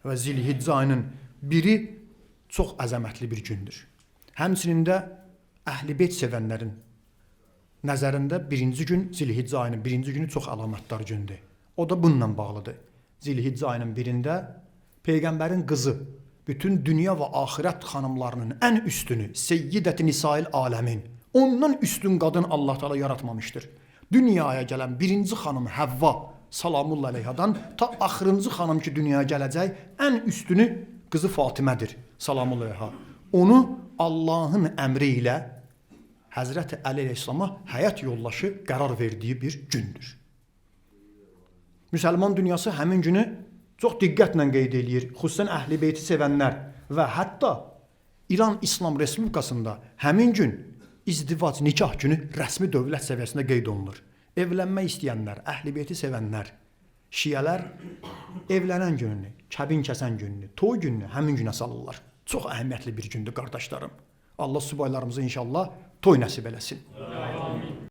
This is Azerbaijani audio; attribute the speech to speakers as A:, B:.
A: və Zilhiccə ayının biri çox əzəmətli bir gündür. Həmçinin də Əhl-i Beyt sevənlərin nəzərində birinci gün Zilhiccə ayının birinci günü çox əlamətdar gündür. O da bununla bağlıdır. Zilhiccə ayının birində Peyğəmbərin qızı, bütün dünya və axirət xanımlarının ən üstünü, Seyyidət-i Nisail aləmin, ondan üstün qadın Allah Teala yaratmamışdır. Dünyaya gələn birinci xanım Həvva salamullah əleyhadan ta axırıncı xanım ki dünyaya gələcək ən üstünü qızı Fatimədir salamullah əleyha. Onu Allahın əmri ilə Həzrəti Əli əleyhissalama həyat yoldaşı qərar verdiyi bir gündür. Müsəlman dünyası həmin günü çox diqqətlə qeyd edir. Xüsusən Əhl-i Beyti sevənlər və hətta İran İslam Respublikasında həmin gün izdivac, nikah günü rəsmi dövlət səviyyəsində qeyd olunur. Evlənmək istəyənlər, Əhl-i Beyti sevənlər, şiyələr evlənən gününü, kəbin kəsən gününü, toy gününü həmin günə salırlar. Çox əhəmiyyətli bir gündür qardaşlarım. Allah subaylarımıza inşallah toy nəsib eləsin.